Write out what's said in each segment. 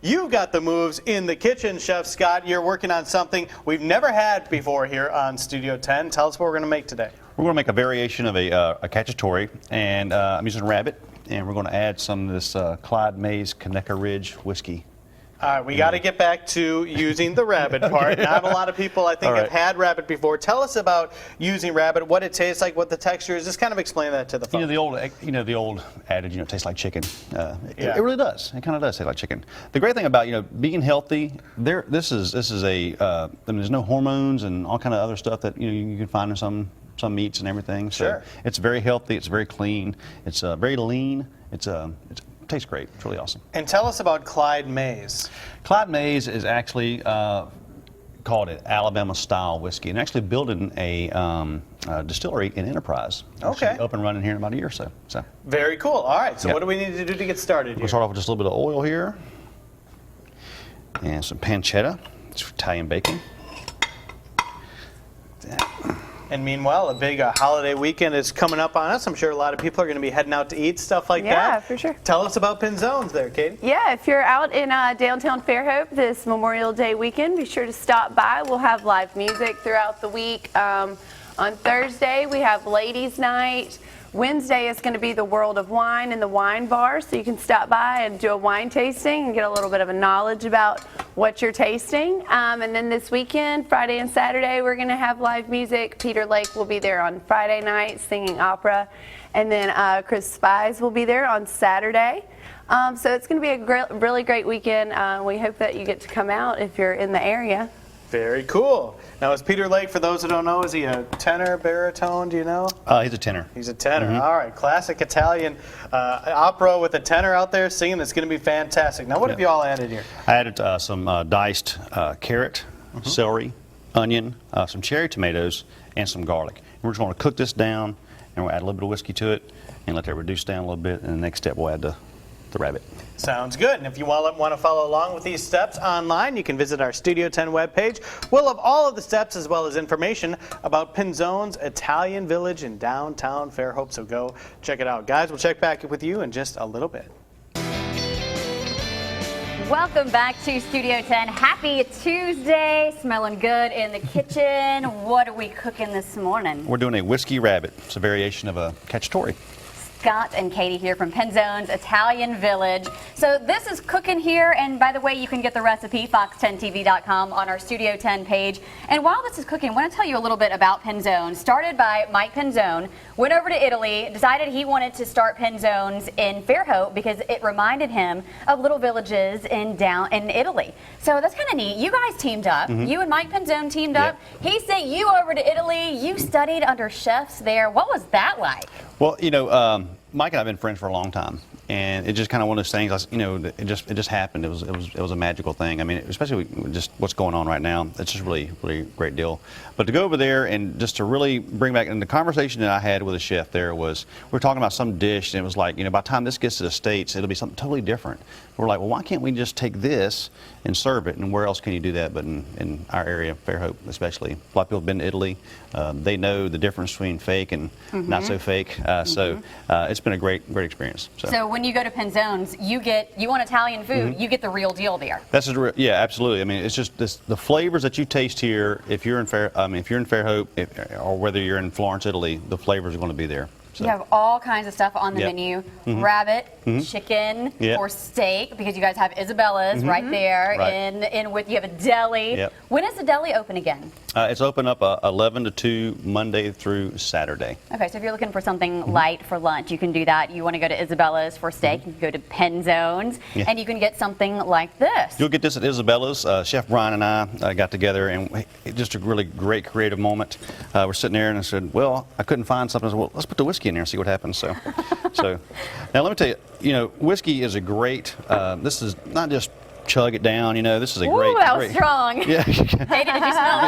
You got the moves in the kitchen, Chef Scott. You're working on something we've never had before here on Studio 10. Tell us what we're going to make today. We're going to make a variation of a cacciatore, and I'm using rabbit, and we're going to add some of this Clyde Mays Conecuh Ridge whiskey. All right, we got to get back to using the rabbit part. Not a lot of people, I think, have had rabbit before. Tell us about using rabbit, what it tastes like, what the texture is. Just kind of explain that to the folks. The old adage, it tastes like chicken. It really does. It kind of does taste like chicken. The great thing about being healthy, this is there's no hormones and all kind of other stuff that you can find in some meats and everything. So it's very healthy. It's very clean. It's very lean. It tastes great. It's really awesome. And tell us about Clyde Mays. Clyde Mays is actually called it Alabama-style whiskey, and actually building a distillery in Enterprise. Okay. Up and running here in about a year or so. Very cool. All right. So what do we need to do to get started here? We'll start off with just a little bit of oil here, and some pancetta. It's Italian bacon. And meanwhile, a big holiday weekend is coming up on us. I'm sure a lot of people are going to be heading out to eat, stuff like that. Yeah, for sure. Tell us about Pinzones there, Katie. Yeah, if you're out in downtown Fairhope this Memorial Day weekend, be sure to stop by. We'll have live music throughout the week. On Thursday, we have Ladies' Night. Wednesday is going to be the World of Wine in the wine bar, so you can stop by and do a wine tasting and get a little bit of a knowledge about what you're tasting. And then this weekend, Friday and Saturday, we're going to have live music. Peter Lake will be there on Friday night singing opera, and then Chris Spies will be there on Saturday. So it's going to be a really great weekend. We hope that you get to come out if you're in the area. Very cool. Now, is Peter Lake, for those who don't know, is he a tenor, baritone, do you know? He's a tenor. He's a tenor. All right, classic Italian opera with a tenor out there singing. That's going to be fantastic. Now, what have you all added here? I added some diced carrot, celery, onion, some cherry tomatoes, and some garlic. And we're just going to cook this down, and we'll add a little bit of whiskey to it, and let that reduce down a little bit, and the next step we'll add the rabbit. Sounds good. And if you want to follow along with these steps online, you can visit our Studio 10 webpage. We'll have all of the steps as well as information about Pinzone's Italian Village in downtown Fairhope. So go check it out. Guys, we'll check back with you in just a little bit. Welcome back to Studio 10. Happy Tuesday. Smelling good in the kitchen. What are we cooking this morning? We're doing a whiskey rabbit. It's a variation of a cacciatore. Scott and Katie here from Pinzone's Italian Village. So this is cooking here, and by the way, you can get the recipe, fox10tv.com, on our Studio 10 page. And while this is cooking, I want to tell you a little bit about Pinzone. Started by Mike Pinzone, went over to Italy, decided he wanted to start Pinzones in Fairhope because it reminded him of little villages in Italy. So that's kind of neat. You guys teamed up. You and Mike Pinzone teamed up. He sent you over to Italy. You studied under chefs there. What was that like? Well, Mike and I have been friends for a long time, and it just kind of one of those things. It just happened. It was a magical thing. I mean, especially with just what's going on right now. It's just really a great deal. But to go over there and just to really bring back, and the conversation that I had with the chef there was, we were talking about some dish, and it was like, by the time this gets to the States, it'll be something totally different. We're like, well, why can't we just take this and serve it? And where else can you do that but in our area, Fairhope especially? A lot of people have been to Italy. They know the difference between fake and not so fake. So it's been a great experience. So when you go to Pinzones, you want Italian food, you get the real deal there. Yeah, absolutely. I mean, it's just the flavors that you taste here. If you're in Fairhope, or whether you're in Florence, Italy, the flavors are going to be there. So. You have all kinds of stuff on the menu. Rabbit, chicken, or steak, because you guys have Isabella's right there. In with you have a deli. When is the deli open again? It's open up 11 to 2 Monday through Saturday. Okay, so if you're looking for something light for lunch, you can do that. You want to go to Isabella's for steak, you can go to Pinzones, and you can get something like this. You'll get this at Isabella's. Chef Brian and I got together, and just a really great creative moment. We're sitting there, and I said, well, I couldn't find something. I said, well, let's put the whiskey in there and see what happens. So now let me tell you, whiskey is a great, this is not just chug it down, this is a great. Ooh, that was strong. Yeah. Katie, did you smell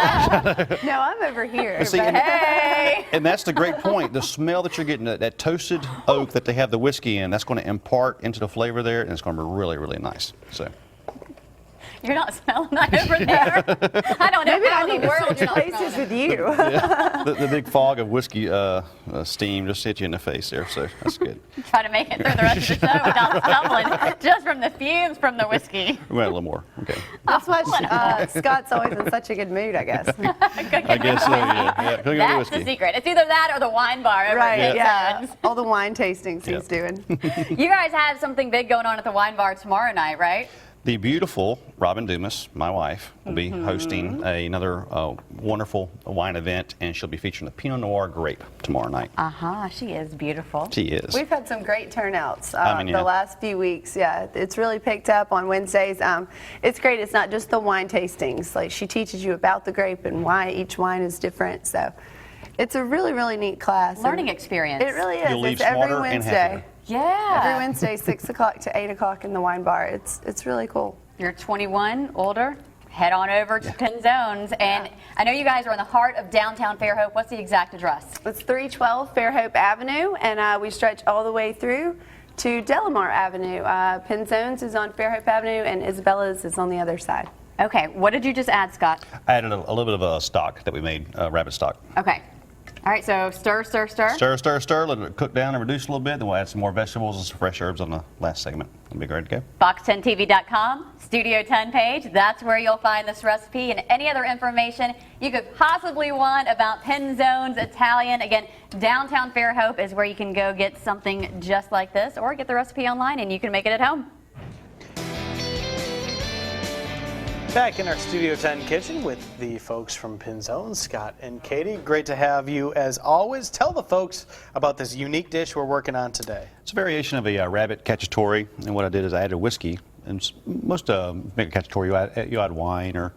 that? No, I'm over here. See, Hey! And that's the great point. The smell that you're getting, that toasted oak that they have the whiskey in, that's going to impart into the flavor there, and it's going to be really, really nice. So. You're not smelling that over there. I don't know Maybe how I in need the to world switch you're not places smelling with you. The big fog of whiskey steam just hit you in the face there, so that's good. it. Try to make it through the rest of the show without stumbling, just from the fumes from the whiskey. We went a little more. Okay. That's why Scott's always in such a good mood, I guess. I guess so. Yeah. Cooking with That's the whiskey. secret. It's either that or the wine bar over Right, at yeah. Pinzones. All the wine tastings he's doing. You guys have something big going on at the wine bar tomorrow night, right? The beautiful Robin Dumas, my wife, will be hosting another wonderful wine event, and she'll be featuring the Pinot Noir grape tomorrow night. She is beautiful. She is. We've had some great turnouts I mean, the last few weeks. Yeah, it's really picked up on Wednesdays. It's great. It's not just the wine tastings. Like, she teaches you about the grape and why each wine is different. So it's a really, really neat class. Learning And experience. It really is. You'll leave It's every smarter and Wednesday. happier. Yeah. Every Wednesday, 6 o'clock to 8 o'clock in the wine bar. It's really cool. You're 21, older, head on over to Pinzones. And I know you guys are in the heart of downtown Fairhope. What's the exact address? It's 312 Fairhope Avenue, and we stretch all the way through to Delamar Avenue. Pinzones is on Fairhope Avenue, and Isabella's is on the other side. Okay, what did you just add, Scott? I added a little bit of a stock that we made, rabbit stock. Okay. All right, so stir, stir, stir. Stir, stir, stir. Let it cook down and reduce a little bit. Then we'll add some more vegetables and some fresh herbs on the last segment. It'll be ready to go. Fox10TV.com, Studio 10 page. That's where you'll find this recipe and any other information you could possibly want about Pinzones Italian. Again, downtown Fairhope is where you can go get something just like this, or get the recipe online and you can make it at home. Back in our Studio 10 kitchen with the folks from Pinzones, Scott and Katie. Great to have you as always. Tell the folks about this unique dish we're working on today. It's a variation of a rabbit cacciatore, and what I did is I added whiskey. And most make a cacciatore, you add wine or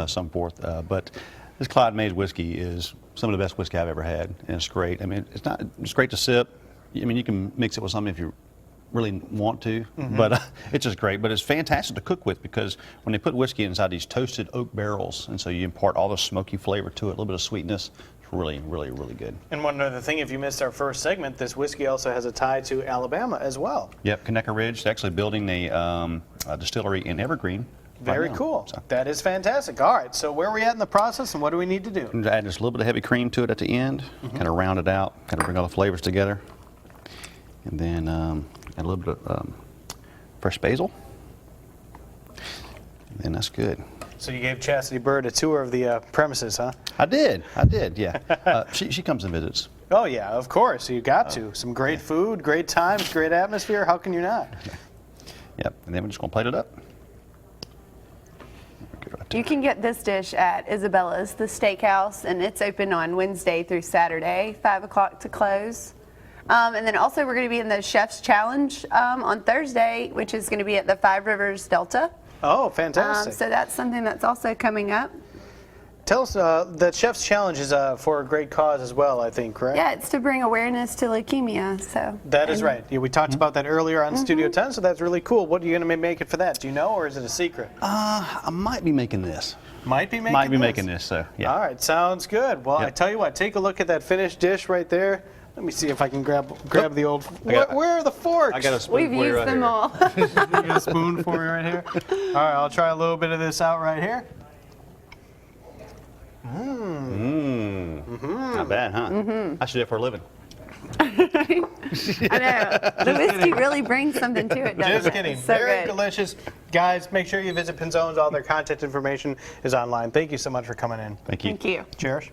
some forth, but this Clyde Mays whiskey is some of the best whiskey I've ever had, and it's great. I mean, it's great to sip. I mean, you can mix it with something if you really want to, but it's just great. But it's fantastic to cook with, because when they put whiskey inside these toasted oak barrels, and so you impart all the smoky flavor to it, a little bit of sweetness. It's really, really, really good. And one other thing, if you missed our first segment, this whiskey also has a tie to Alabama as well. Yep, Conecuh Ridge. They're actually building a distillery in Evergreen. Very right now. cool. So, That is fantastic. All right, so where are we at in the process, and what do we need to do? I'm just adding just a little bit of heavy cream to it at the end, kind of round it out, kind of bring all the flavors together. And then add a little bit of fresh basil. And then that's good. So you gave Chastity Bird a tour of the premises, huh? I did, yeah. She comes and visits. Oh, yeah, of course. You got to. Some great food, great times, great atmosphere. How can you not? Yep, and then we're just going to plate it up. Good right there. You can get this dish at Isabella's, the steakhouse, and it's open on Wednesday through Saturday, 5 o'clock to close. And then also we're going to be in the Chef's Challenge on Thursday, which is going to be at the Five Rivers Delta. Oh, fantastic. So that's something that's also coming up. Tell us, the Chef's Challenge is for a great cause as well, I think, right? Yeah, it's to bring awareness to leukemia. So That is right. Yeah, we talked about that earlier on Studio 10, so that's really cool. What are you going to make it for that? Do you know, or is it a secret? I might be making this. Might be making this. So yeah. All right, sounds good. Well, Yep. I tell you what, take a look at that finished dish right there. Let me see if I can grab the old. got- Where are the forks? I got a spoon we've for you used right them here. all. You got a spoon for me right here. All right, I'll try a little bit of this out right here. Not bad, huh? I should do it for a living. I know. The whiskey really brings something to it, doesn't Just it? kidding. It's so Very good. delicious. Guys, make sure you visit Pinzones. All their contact information is online. Thank you so much for coming in. Thank you. Thank you. Cherish.